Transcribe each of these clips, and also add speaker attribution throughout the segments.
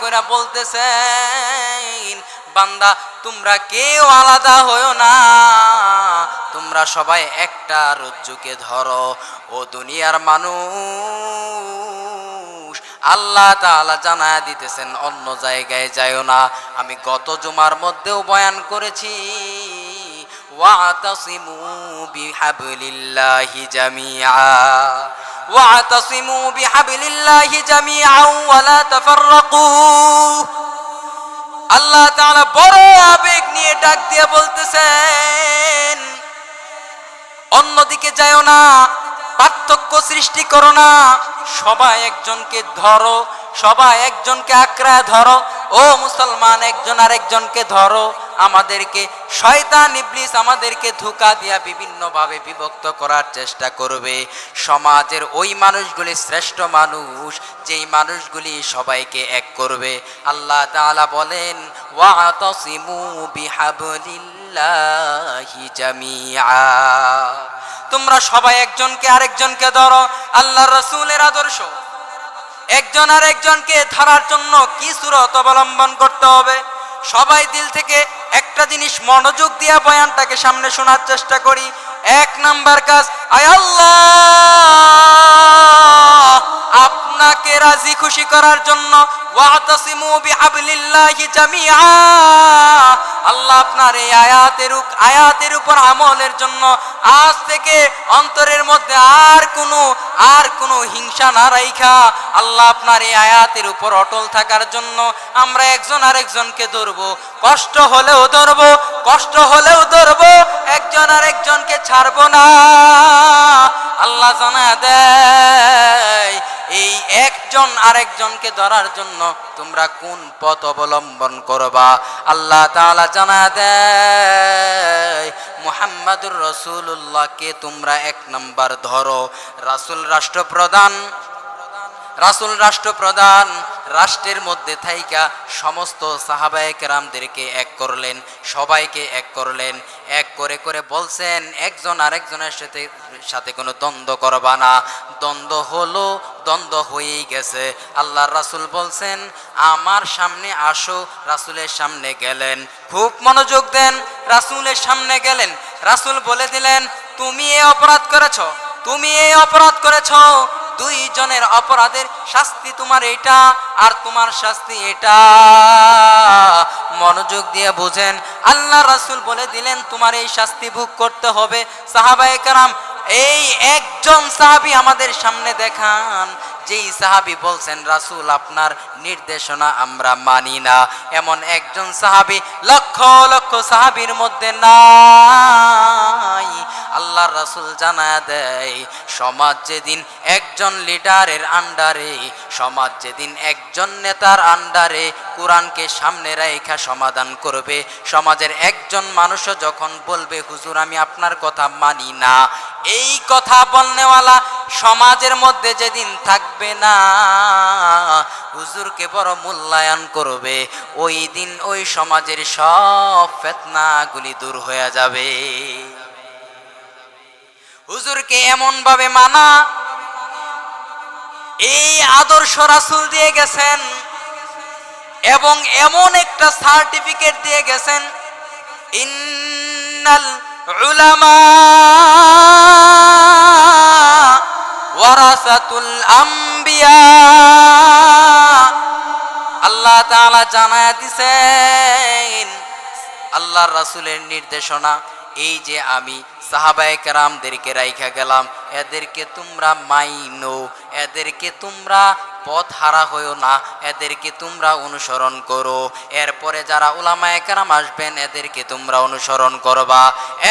Speaker 1: করে বলতেছেন, বান্দা তোমরা কেউ আলাদা হয়ো না, তোমরা সবাই একটা রজ্জুকে ধরো। ও দুনিয়ার মানুষ, আল্লাহ তাআলা জানায়া দিতেছেন অন্য জায়গায় যায়ও না। আমি গত জুমার মধ্যেও বয়ান করেছি, ওয়াতাসিমু বিহাবলিল্লাহি জামিআ ওয়াতাসিমু বিহাবলিল্লাহি জামিআ ওয়া লা তাফাররাকু। আল্লাহ তাআলা বড় আবেগ নিয়ে ডাক দিয়ে বলতেছেন, অন্যদিকে যায়ও না, পার্থক্য সৃষ্টি করো না, সবাই একজনকে ধরো, সবাই একজনকে আঁকড়া ধরো। ও মুসলমান, একজন আরেকজনকে ধরো। আমাদেরকে শয়তান ইবলিস আমাদেরকে ধোঁকা দিয়া বিভিন্ন ভাবে বিভক্ত করার চেষ্টা করবে। সমাজের ওই মানুষগুলি শ্রেষ্ঠ মানুষ, যেই মানুষগুলি সবাইকে এক করবে। আল্লাহ তাআলা বলেন, ওয়াতাসিমু বিহাবলিল্লাহি জামিআ, তোমরা সবাই একজনকে আরেকজনকে ধরো। আল্লাহর রাসূলের আদর্শ, একজন আরেকজনকে ধরার জন্য কি সূরত অবলম্বন করতে হবে। সবাই দিল থেকে একটা জিনিস মনোযোগ দিয়ে বয়ানটাকে সামনে শোনার চেষ্টা করি। এক নাম্বার কাজ, আয় আল্লাহ, আপনাকে রাজি খুশি করার জন্য ওয়াতাসিমু বিহাবলিল্লাহি জামিআ, আল্লাহ আপনার এই আয়াতের উপর আমলের জন্য আজ থেকে অন্তরের মধ্যে আর কোনো হিংসা না রাইখা আল্লাহ আপনার এই আয়াতের উপর অটল থাকার জন্য আমরা একজন আরেকজনকে ধরবো। কষ্ট হলেও ধরবো, একজন আরেকজনকে ছাড়বো না। আল্লাহ জানা দেয়, এই একজন আরেকজনকে ধরার জন্য তোমরা কোন পথ অবলম্বন করবা। আল্লাহ তাআলা জানা দেয়, মুহাম্মাদুর রাসূলুল্লাহকে তোমরা এক নাম্বার ধরো। রাসূল রাষ্ট্রপ্রধান রাষ্ট্রের মধ্যে থাইকা সমস্ত সাহাবায়ে কেরামদেরকে এক করলেন, সবাইকে এক করলেন। এক করে করে বলছেন, একজন আরেকজনের সাথে কোনো দ্বন্দ্ব করবা না। দ্বন্দ্ব হয়েই গেছে। আল্লাহর রাসূল বলছেন, আমার সামনে আসো। রাসূলের সামনে গেলেন, খুব মনোযোগ দেন। রাসূলের সামনে গেলেন, রাসূল বলে দিলেন, তুমি এই অপরাধ করেছো। দুইজনের অপরাধের শাস্তি তোমার এটা, আর তোমার শাস্তি এটা। মনোযোগ দিয়ে বুঝেন, আল্লাহ রাসূল বলে দিলেন তোমার এই শাস্তি ভোগ করতে হবে। সাহাবায়ে কেরাম, এই একজন সাহাবী আমাদের সামনে দেখান, যেই সাহাবী বলছেন রাসূল আপনার নির্দেশনা আমরা মানি না। এমন একজন সাহাবী লক্ষ লক্ষ সাহাবীর মধ্যে নাই। আল্লাহর রাসূল জানায়া দেয়, সমাজ যেদিন একজন লিডারের আন্ডারে, সমাজ যেদিন একজন নেতার আন্ডারে কোরআনকে সামনে রাইখা সমাধান করবে, সমাজের একজন মানুষও যখন বলবে হুজুর আমি আপনার কথা মানি না, এই কথা বলনেওয়ালা সমাজের মধ্যে যেদিন থাকবে না, হুজুরকে বড় মূল্যায়ন করবে, ওই দিন ওই সমাজের সব ফিতনাগুলি দূর হয়ে যাবে। হুজুরকে এমন ভাবে মানা, এই আদর্শ রাসূল দিয়ে গেছেন এবং এমন একটা সার্টিফিকেট দিয়ে গেছেন, ইন্নাল উলামা ওয়ারাসাতুল আম্বিয়া। আল্লাহ তাআলা জানায়া দিয়েছেন, আল্লাহর রাসূলের নির্দেশনা, এই যে আমি সাহাবায়ে কেরামদেরকে রাইখা গেলাম, এদেরকে তোমরা মাইনো, এদেরকে তোমরা পথ হারা হইও না, এদেরকে তোমরা অনুসরণ করো। এরপরে যারা উলামায়ে কেরাম আসবেন এদেরকে তোমরা অনুসরণ করবা,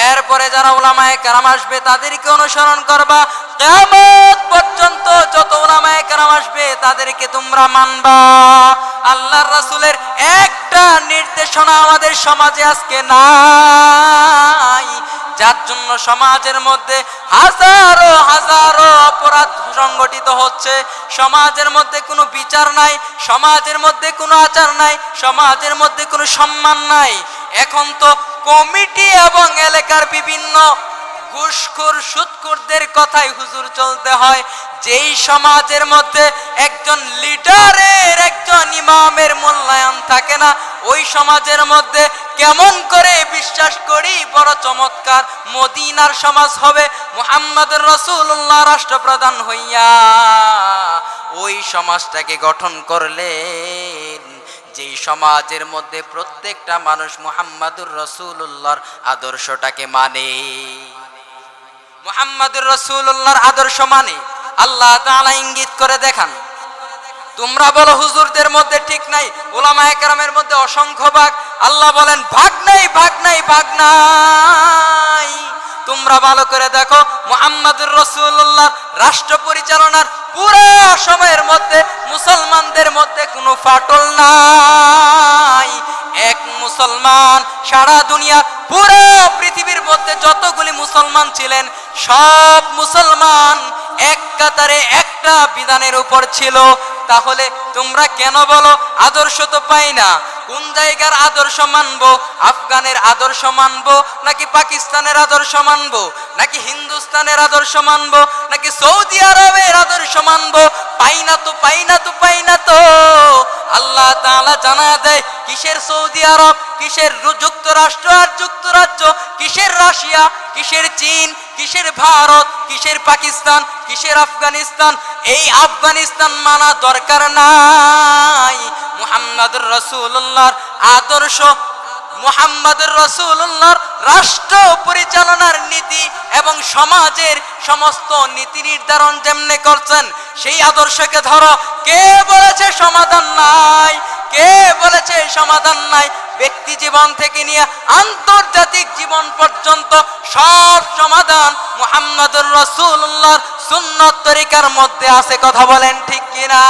Speaker 1: এরপরে যারা উলামায়ে কেরাম আসবে তাদেরকে অনুসরণ করবা। কিয়ামত পর্যন্ত যত উলামায়ে কেরাম আসবে তাদেরকে তোমরা মানবা। আল্লাহর রাসূলের একটা নির্দেশনা আমাদের সমাজে আজকে নাই, যার জন্য সমাজের মধ্যে হাজারো হাজারো অপরাধ সংগঠিত হচ্ছে। সমাজের মধ্যে কোনো বিচার নাই, সমাজের মধ্যে কোনো আচার নাই, সমাজের মধ্যে কোনো সম্মান নাই। এখন তো কমিটি এবং এলাকার বিভিন্ন ঘুষখোর সুদখোরদের কথাই হুজুর চলতে হয়। যেই সমাজের মধ্যে একজন লিডারের, একজন ইমামের মূল্যায়ন থাকে না, ওই সমাজের মধ্যে কেমন করে বিশ্বাস করি বড় চমৎকার মদিনার সমাজ হবে, মুহাম্মদুর রাসূলুল্লাহ রাষ্ট্রপ্রধান হইয়া ওই সমাজটাকে গঠন করলেন যেই সমাজের মধ্যে প্রত্যেকটা মানুষ মুহাম্মদুর রাসূলুল্লাহর আদর্শটাকে মানে, মুহাম্মদুর রাসূলুল্লাহর আদর্শ মানে। আল্লাহ তাআলা ইঙ্গিত করে দেখান, তোমরা বলো হুজুরদের মধ্যে ঠিক নাই, উলামায়ে কেরামের মধ্যে অসংখ্য ভাগ। আল্লাহ বলেন ভাগ নাই, ভাগ নাই, ভাগ নাই। তোমরা ভালো করে দেখো, মুহাম্মদুর রাসূলুল্লাহ রাষ্ট্র পরিচালনার পুরো সময়ের মধ্যে মুসলমানদের মধ্যে কোনো ফাটল নাই। এক মুসলমান সারা দুনিয়া পুরো পৃথিবীর মধ্যে যতগুলি মুসলমান ছিলেন সব মুসলমান এক কাতারে একটা বিধানের উপর ছিল। তাহলে তোমরা কেন বলো আদর্শ তো পাই না? কোন জায়গার আদর্শ মানবো? আফগানের আদর্শ মানবো নাকি পাকিস্তানের আদর্শ মানবো নাকি হিন্দুস্তানের আদর্শ মানবো নাকি সৌদি আরবের আদর্শ মানবো? পাই না তো, পাই না তো, পাই না তো। আল্লাহ তাআলা জানায়া দেয় কিসের সৌদি আরব, কিসের যুক্তরাষ্ট্র আর যুক্তরাজ্য, কিসের রাশিয়া, কিসের চীন, কিসের ভারত, কিসের পাকিস্তান, কিসের আফগানিস্তান। এই আফগানিস্তান মানা দরকার নাই। মুহাম্মদুর রাসূলুল্লাহর আদর্শ, মুহাম্মদুর রাসূলুল্লাহর রাষ্ট্র পরিচালনার নীতি এবং সমাজের সমস্ত নীতি নির্ধারণ যেমনে করছেন সেই আদর্শকে ধরো। কে বলেছে সমাধান নাই? কে বলেছে সমাধান নাই? ব্যক্তি জীবন থেকে নিয়ে আন্তর্জাতিক জীবন পর্যন্ত সব সমাধান মুহাম্মদুর রাসূলুল্লাহর সুন্নাত তরিকার মধ্যে আছে। কথা বলেন ঠিক কিনা?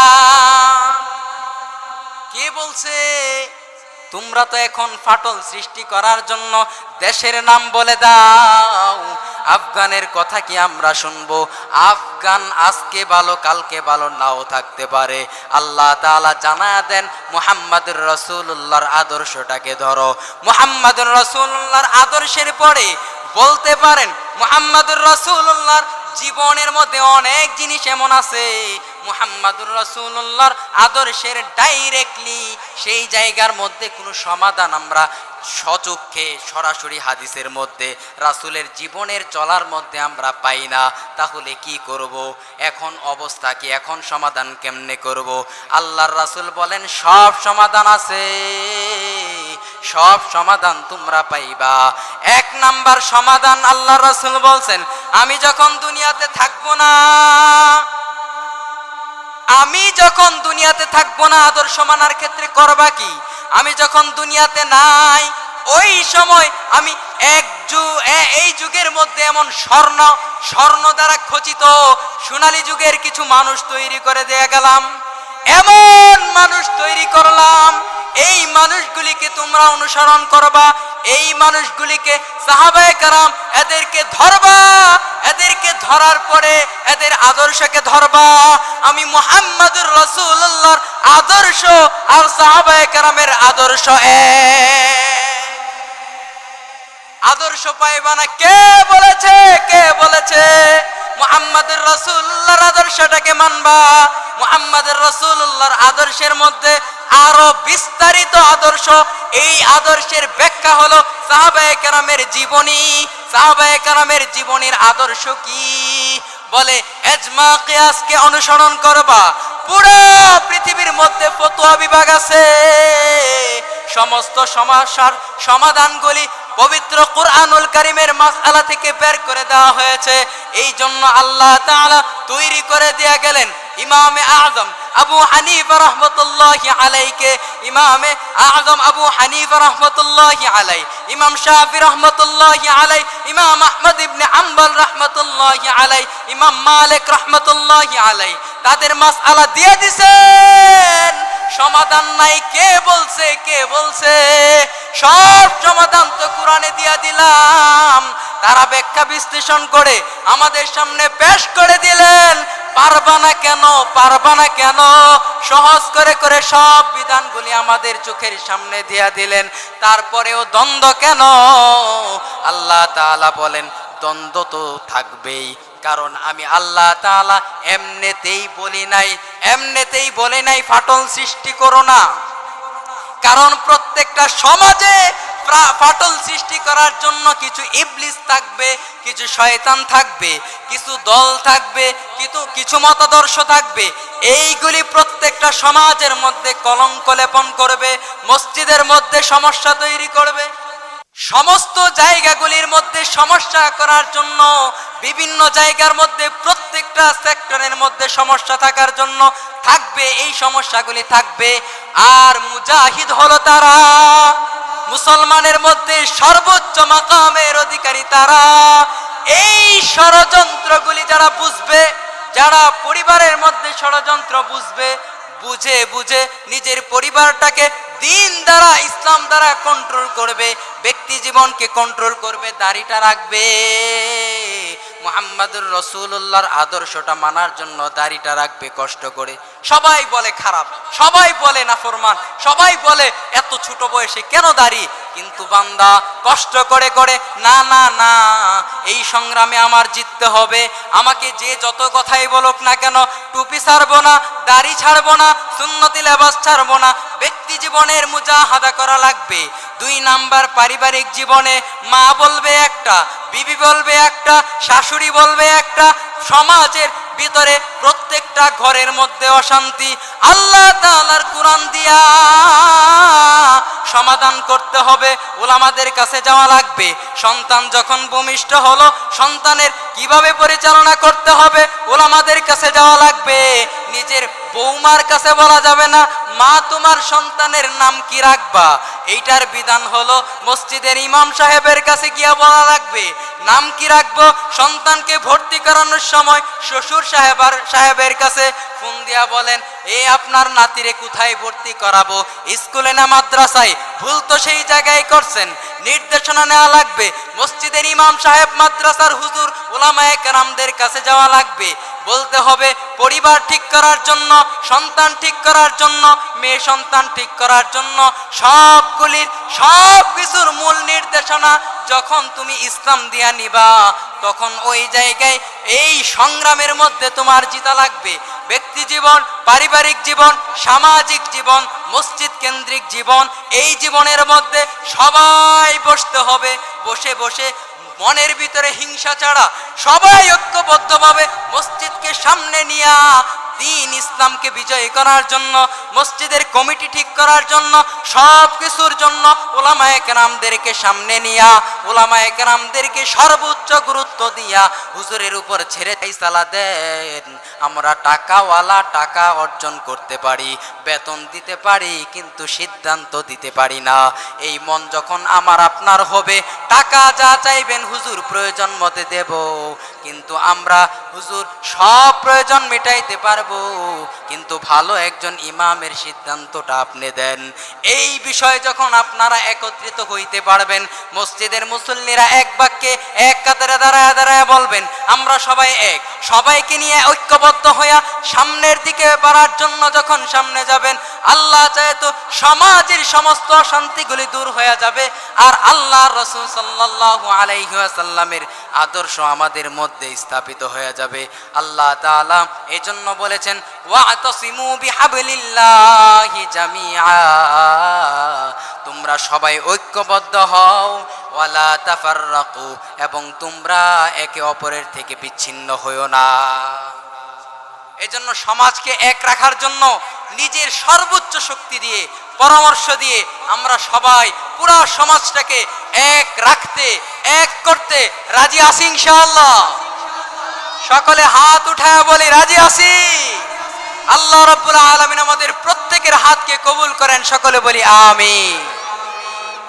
Speaker 1: কে বলছে? তোমরা তো এখন ফাটল সৃষ্টি করার জন্য দেশের নাম বলে দাও। আফগানের কথা কি আমরা শুনবো? আফগান আজকে ভালো কালকে ভালো নাও থাকতে পারে। আল্লাহ তাআলা জানায়া দেন মুহাম্মদুর রাসূলুল্লাহর আদর্শটাকে ধরো। মুহাম্মদুর রাসূলুল্লাহর আদর্শের পরে বলতে পারেন মুহাম্মদুর রাসূলুল্লাহর জীবনের মধ্যে অনেক জিনিস এমন আছে মুহাম্মদুর রাসূলুল্লাহর আদর্শের ডাইরেক্টলি সেই জায়গার মধ্যে কোনো সমাধান আমরা সচক্ষে সরাসরি হাদিসের মধ্যে রাসূলের জীবনের চলার মধ্যে আমরা পাই না। তাহলে কি করব? এখন অবস্থা কি? এখন সমাধান কেমনে করব? আল্লাহর রাসূল বলেন সব সমাধান আছে, সব সমাধান তোমরা পাইবা। এক নাম্বার সমাধান আল্লাহর রাসূল বলছেন, আমি যখন দুনিয়াতে থাকবো না, আমি যখন দুনিয়াতে থাকবো না আদর্শ মানার ক্ষেত্রে করবা কি? আমি যখন দুনিয়াতে নাই ওই সময় আমি এই যুগের মধ্যে এমন স্বর্ণ দ্বারা খচিত সোনালী যুগের কিছু মানুষ তৈরি করে দিয়ে গেলাম, এমন মানুষ তৈরি করলাম। এই মানুষগুলিকে তোমরা অনুসরণ করবা, এই মানুষগুলিকে সাহাবায়ে কেরাম এদেরকে ধরবা, এদেরকে ধরার পরে এদের আদর্শকে ধরবা। আমি মুহাম্মদুর রাসূলুল্লাহর আদর্শ আর সাহাবায়ে কেরামের আদর্শ আদর্শ পাইবা না। কে বলেছে? কে বলেছে? মুহাম্মদুর রাসূলুল্লাহর আদর্শটাকে মানবা। মুহাম্মদুর রাসূলুল্লাহর আদর্শের মধ্যে আরো বিস্তারিত আদর্শ। এই আদর্শের ব্যাখ্যা হলো সাহাবায়ে কেরামের জীবনী। সাহাবায়ে কেরামের জীবনীর আদর্শ কি? বলে ইজমা কিয়াসকে অনুসরণ করবা। পুরো পৃথিবীর মধ্যে ফতোয়া বিভাগ আছে, সমস্ত সমস্যার সমাধানগুলি পবিত্র কুরআনুল কারীমের মাসআলা থেকে বের করে দেওয়া হয়েছে। এই জন্য আল্লাহ তাআলা তৈরি করে দিয়ে গেলেন ইমামে আযম আবু হানিফা রাহমাতুল্লাহি আলাইকে, ইমামে আযম আবু হানিফা রাহমাতুল্লাহি আলাই, ইমাম শাফি রাহমাতুল্লাহি আলাই, ইমাম আহমদ ইবনে হাম্বল রাহমাতুল্লাহি আলাই, ইমাম মালিক রাহমাতুল্লাহি আলাই। তাদের মাসআলা দিয়ে দিয়েছেন, সমাধান নাই। কে বলছে? কে বলছে? সব সমাধান তো কোরআনে দিয়ে দিলাম। তারা ব্যাখ্যা বিশ্লেষণ করে আমাদের সামনে পেশ করে দিলেন। পারবা না কেন? পারবা না কেন? সহজ করে করে সব বিধানগুলি আমাদের চোখের সামনে দিয়ে দিলেন। তারপরেও দ্বন্দ্ব কেন? আল্লাহ তাআলা বলেন দ্বন্দ্ব তো থাকবেই, কারণ আমি আল্লাহ তাআলা এমনিতেই বলি নাই ফাটল সৃষ্টি করো না। কারণ প্রত্যেকটা সমাজে ফাটল সৃষ্টি করার জন্য কিছু ইবলিস থাকবে, কিছু শয়তান থাকবে, কিছু দল থাকবে, কিছু মতাদর্শ থাকবে। এইগুলি প্রত্যেকটা সমাজের মধ্যে কলঙ্ক লেপন করবে, মসজিদের মধ্যে সমস্যা তৈরি করবে। সমস্ত জায়গাগুলির মধ্যে সমস্যা করার জন্য, বিভিন্ন জায়গার মধ্যে প্রত্যেকটা সেক্টরের মধ্যে সমস্যা থাকার জন্য থাকবে, এই সমস্যাগুলি থাকবে। আর মুজাহিদ হলো তারা, মুসলমানের মধ্যে সর্বোচ্চ মাকামের অধিকারী তারা। এই ষড়যন্ত্রগুলি যারা বুঝবে, যারা পরিবারের মধ্যে ষড়যন্ত্র বুঝবে, বুঝে নিজের পরিবারটাকে দিন দ্বারা, ইসলাম দ্বারা কন্ট্রোল করবে, ব্যক্তি জীবনকে কন্ট্রোল করবে, দাড়িটা রাখবে, মুহাম্মাদুর রাসূলুল্লাহর আদর্শটা মানার জন্য দাড়িটা রাখবে কষ্ট করে। সবাই বলে খারাপ, সবাই বলে নাফরমান, সবাই বলে এত ছোট বয়সে কেন দাড়ি, কিন্তু বান্দা কষ্ট করে করে না না না, এই সংগ্রামে আমার জিততে হবে। আমাকে যে যত কথাই বলুক না কেন, টুপি ছাড়বো না, দাড়ি ছাড়বো না, সুন্নতি লেবাস ছাড়বো না। ব্যক্তি জীবনের মুজাহাদা করা লাগবে। 2 নাম্বার, পারিবারিক জীবনে মা বলবে একটা, বিবি বলবে একটা, শাশুড়ি বলবে একটা, সমাজের ভিতরে প্রত্যেকটা ঘরের মধ্যে অশান্তি। আল্লাহ তাআলার কোরআন দিয়া সমাধান করতে হবে, উলামাদের কাছে যাওয়া লাগবে। সন্তান যখন ভূমিষ্ঠ হলো, সন্তানের কিভাবে পরিচালনা করতে হবে, উলামাদের কাছে যাওয়া লাগবে। নিজের বৌমার কাছে বলা যাবে না, মা তোমার সন্তানের নাম কি রাখবা, এইটার বিধান হলো মসজিদের ইমাম সাহেবের কাছে গিয়া বলা লাগবে। নাম কি রাখবো, সন্তানকে ভর্তি করানোর সময় শ্বশুর সাহেবের কাছে ফোন দিয়া বলেন, আপনার নাতিরে কোথায় ভর্তি করাবো, স্কুলে না মাদ্রাসায়, ভুল তো সেই জায়গায় করছেন। নির্দেশনা নেওয়া লাগবে। মসজিদের ইমাম সাহেব, মাদ্রাসার হুজুর, উলামায়ে কেরামদের কাছে যাওয়া লাগবে। বলতে হবে পরিবার ঠিক করার জন্য, সন্তান ঠিক করার জন্য, মেয়ে সন্তান ঠিক করার জন্য, সব কিছুর মূল নির্দেশনা যখন তুমি ইসলাম দিয়া নিবা, তখন ওই জায়গায় এই সংগ্রামের মধ্যে তোমার জিতা লাগবে। ব্যক্তি জীবন, পারিবারিক জীবন, সামাজিক জীবন, মসজিদ কেন্দ্রিক জীবন, এই জীবনের মধ্যে সবাই বসতে হবে। বসে বসে মনের ভিতরে হিংসা ছাড়া সবাই ঐক্যবদ্ধভাবে মসজিদকে সামনে নিয়ে দিন ইসলামকে বিজয় করার জন্য, মসজিদের কমিটি ঠিক করার জন্য, সব কিছুর জন্য উলামায়ে কেরামদেরকে সামনে নিয়া, উলামায়ে কেরামদেরকে সর্বোচ্চ গুরুত্ব দিয়া হুজুরের উপর ছেড়ে ফাইসালা দেন। আমরা টাকাওয়ালা, টাকা অর্জন করতে পারি, বেতন দিতে পারি, কিন্তু সিদ্ধান্ত দিতে পারি না। এই মন যখন আমার আপনার হবে, টাকা যা চাইবেন হুজুর প্রয়োজন মতে দেব, কিন্তু আমরা হুজুর সব প্রয়োজন মেটাইতে পারবো, কিন্তু ভালো একজন ইমামের সিদ্ধান্তটা আপনি দেন। এই বিষয়ে যখন আপনারা একত্রিত হইতে পারবেন, মসজিদের মুসল্লিরা এক বাক্যে এক কাতারে দাঁড়ায় দাঁড়ায় বলবেন, আমরা সবাই এক, সবাইকে নিয়ে ঐক্যবদ্ধ হইয়া সামনের দিকে বাড়ার জন্য যখন সামনে যাবেন, আল্লাহ চায় তো সমাজের সমস্ত অশান্তিগুলি দূর হয়ে যাবে, আর আল্লাহর রাসূল সাল্লাল্লাহু আলাইহি ওয়াসাল্লামের আদর্শ আমাদের মধ্যে স্থাপিত হয়ে যাবে। আল্লাহ তাআলা এজন্য বলেছেন, ওয়াতাসিমু বিহাবলিল্লাহি জামিআ, তোমরা সবাই ঐক্যবদ্ধ হও, ওয়ালা তাফাররাকু, এবং তোমরা একে অপরের থেকে বিচ্ছিন্ন হইও না। এজন্য সমাজকে এক রাখার জন্য নিজের সর্বোচ্চ শক্তি দিয়ে, পরামর্শ দিয়ে আমরা সবাই পুরো সমাজটাকে এক রাখতে, এক করতে রাজি আছি ইনশাআল্লাহ। সকলে হাত উঠায় বলি রাজি আছি। আল্লাহ রাব্বুল আলামিন আমাদের প্রত্যেকের হাতকে কবুল করেন, সকলে বলি আমিন।